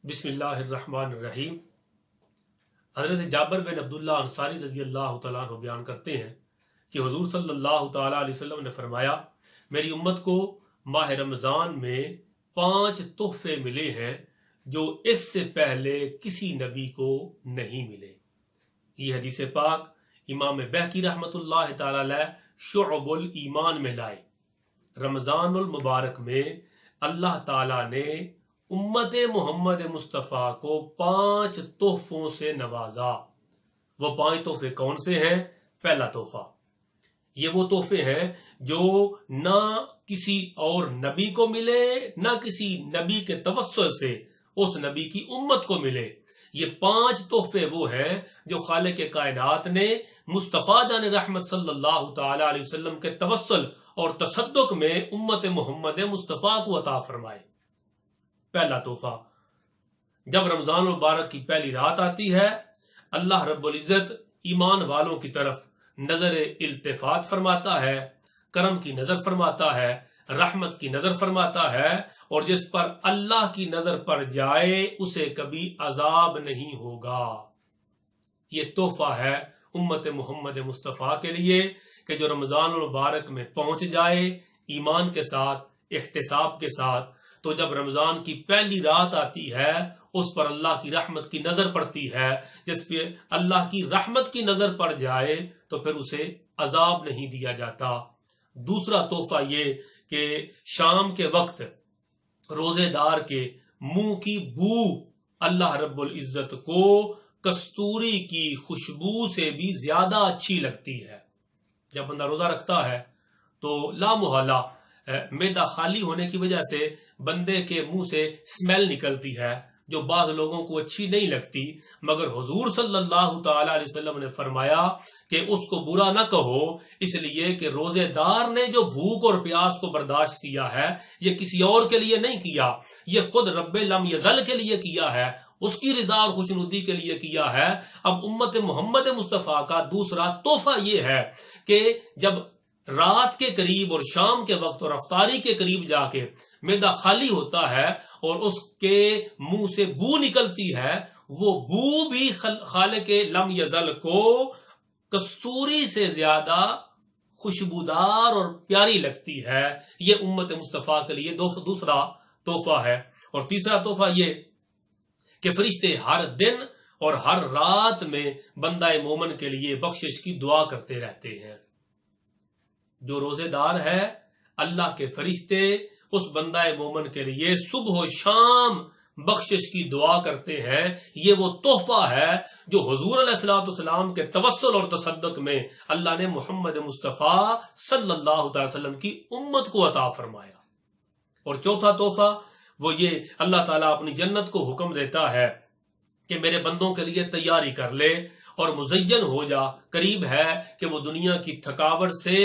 بسم اللہ الرحمن الرحیم۔ حضرت جابر بن عبداللہ انصاری رضی اللہ تعالیٰ عنہ بیان کرتے ہیں کہ حضور صلی اللہ تعالیٰ علیہ وسلم نے فرمایا، میری امت کو ماہ رمضان میں 5 تحفے ملے ہیں جو اس سے پہلے کسی نبی کو نہیں ملے۔ یہ حدیث پاک امام مہدی رحمۃ اللہ تعالیٰ علیہ شعب الایمان میں لائے۔ رمضان المبارک میں اللہ تعالیٰ نے امت محمد مصطفیٰ کو 5 تحفوں سے نوازا۔ وہ 5 تحفے کون سے ہیں؟ پہلا تحفہ، یہ وہ تحفے ہیں جو نہ کسی اور نبی کو ملے، نہ کسی نبی کے توسل سے اس نبی کی امت کو ملے۔ یہ 5 تحفے وہ ہیں جو خالق کائنات نے مصطفیٰ جان رحمت صلی اللہ تعالی علیہ وسلم کے توسل اور تصدق میں امت محمد مصطفیٰ کو عطا فرمائے۔ پہلا تحفہ، جب رمضان المبارک کی پہلی رات آتی ہے، اللہ رب العزت ایمان والوں کی طرف نظر التفات فرماتا ہے، کرم کی نظر فرماتا ہے، رحمت کی نظر فرماتا ہے، اور جس پر اللہ کی نظر پڑ جائے اسے کبھی عذاب نہیں ہوگا۔ یہ تحفہ ہے امت محمد مصطفیٰ کے لیے کہ جو رمضان المبارک میں پہنچ جائے ایمان کے ساتھ، احتساب کے ساتھ، تو جب رمضان کی پہلی رات آتی ہے اس پر اللہ کی رحمت کی نظر پڑتی ہے۔ جس پہ اللہ کی رحمت کی نظر پڑ جائے تو پھر اسے عذاب نہیں دیا جاتا۔ دوسرا تحفہ یہ کہ شام کے وقت روزے دار کے منہ کی بو اللہ رب العزت کو کستوری کی خوشبو سے بھی زیادہ اچھی لگتی ہے۔ جب بندہ روزہ رکھتا ہے تو لا محالہ معدہ خالی ہونے کی وجہ سے بندے کے منہ سے اسمیل نکلتی ہے جو بعض لوگوں کو اچھی نہیں لگتی، مگر حضور صلی اللہ تعالی علیہ وسلم نے فرمایا کہ اس کو برا نہ کہو، اس لیے کہ روزے دار نے جو بھوک اور پیاس کو برداشت کیا ہے یہ کسی اور کے لیے نہیں کیا، یہ خود رب لم یزل کے لیے کیا ہے، اس کی رضا اور خوشنودی کے لیے کیا ہے۔ اب امت محمد مصطفیٰ کا دوسرا تحفہ یہ ہے کہ جب رات کے قریب اور شام کے وقت اور افطاری کے قریب جا کے معدہ خالی ہوتا ہے اور اس کے منہ سے بو نکلتی ہے، وہ بو بھی خالق لم یزل کو کستوری سے زیادہ خوشبودار اور پیاری لگتی ہے۔ یہ امت مصطفیٰ کے لیے دوسرا تحفہ ہے۔ اور تیسرا تحفہ یہ کہ فرشتے ہر دن اور ہر رات میں بندہ مومن کے لیے بخشش کی دعا کرتے رہتے ہیں۔ جو روزے دار ہے اللہ کے فرشتے اس بندہ مومن کے لیے صبح و شام بخشش کی دعا کرتے ہیں۔ یہ وہ تحفہ ہے جو حضور علیہ السلام کے توسل اور تصدق میں اللہ نے محمد مصطفیٰ صلی اللہ علیہ وسلم کی امت کو عطا فرمایا۔ اور چوتھا تحفہ وہ یہ اللہ تعالیٰ اپنی جنت کو حکم دیتا ہے کہ میرے بندوں کے لیے تیاری کر لے اور مزین ہو جا، قریب ہے کہ وہ دنیا کی تھکاوٹ سے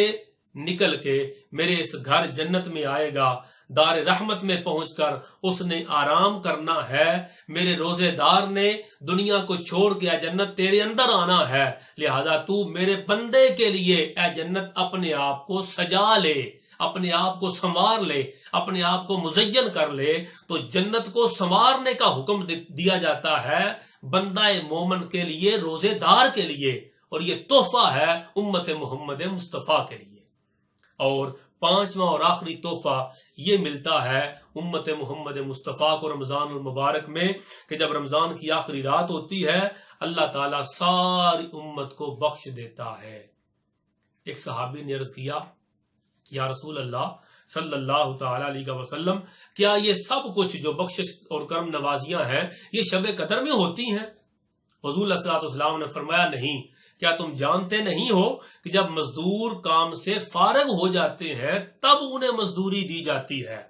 نکل کے میرے اس گھر جنت میں آئے گا، دار رحمت میں پہنچ کر اس نے آرام کرنا ہے۔ میرے روزے دار نے دنیا کو چھوڑ کے اے جنت تیرے اندر آنا ہے، لہذا تو میرے بندے کے لیے اے جنت اپنے آپ کو سجا لے، اپنے آپ کو سنوار لے، اپنے آپ کو مزین کر لے۔ تو جنت کو سنوارنے کا حکم دیا جاتا ہے بندہ مومن کے لیے، روزے دار کے لیے، اور یہ تحفہ ہے امت محمد مصطفیٰ کے لیے۔ اور پانچواں اور آخری تحفہ یہ ملتا ہے امت محمد مصطفیٰ کو رمضان المبارک میں کہ جب رمضان کی آخری رات ہوتی ہے اللہ تعالیٰ ساری امت کو بخش دیتا ہے۔ ایک صحابی نے عرض کیا، یا رسول اللہ صلی اللہ تعالی علیہ وسلم، کیا یہ سب کچھ جو بخشش اور کرم نوازیاں ہیں یہ شب قدر میں ہوتی ہیں؟ حضور علیہ السلام نے فرمایا، نہیں، کیا تم جانتے نہیں ہو کہ جب مزدور کام سے فارغ ہو جاتے ہیں تب انہیں مزدوری دی جاتی ہے؟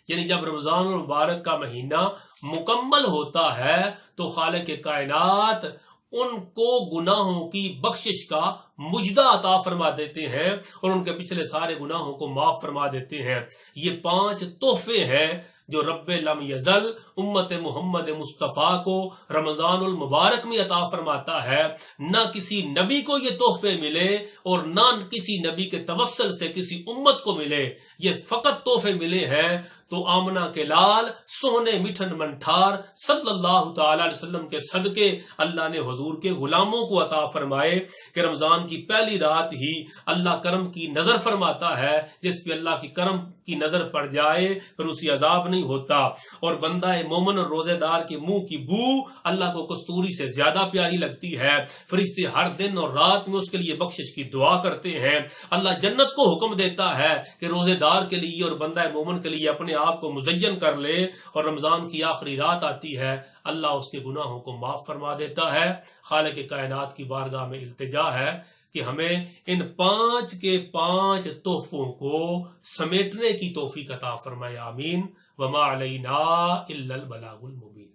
یعنی جب رمضان المبارک کا مہینہ مکمل ہوتا ہے تو خالق کائنات ان کو گناہوں کی بخشش کا مجدہ عطا فرما دیتے ہیں اور ان کے پچھلے سارے گناہوں کو معاف فرما دیتے ہیں۔ یہ 5 تحفے ہیں جو رب لم یزل امت محمد مصطفیٰ کو رمضان المبارک میں عطا فرماتا ہے۔ نہ کسی نبی کو یہ تحفے ملے اور نہ کسی نبی کے توسل سے کسی امت کو ملے، یہ فقط تحفے ملے ہیں تو آمنہ کے لال سونے مٹھن منٹھار صلی اللہ تعالی علیہ وسلم کے صدقے اللہ نے حضور کے غلاموں کو عطا فرمائے کہ رمضان کی پہلی رات ہی اللہ کرم کی نظر فرماتا ہے، جس پہ اللہ کی کرم کی نظر پڑ جائے پھر اسی عذاب نہیں ہوتا، اور بندہ مومن اور روزے دار کے منہ کی بو اللہ کو کستوری سے زیادہ پیاری لگتی ہے۔ فرشتے ہر دن اور رات میں اس کے لیے بخشش کی دعا کرتے ہیں۔ اللہ جنت کو حکم دیتا ہے کہ روزے دار کے لیے اور بندہ مومن کے لیے اپنے آپ کو مزین کر لے، اور رمضان کی آخری رات آتی ہے اللہ اس کے گناہوں کو معاف فرما دیتا ہے۔ خالق کائنات کی بارگاہ میں التجا ہے کہ ہمیں ان 5 کے 5 تحفوں کو سمیٹنے کی توفیق عطا فرمائے، آمین۔ وما علینا الا البلاغ المبین۔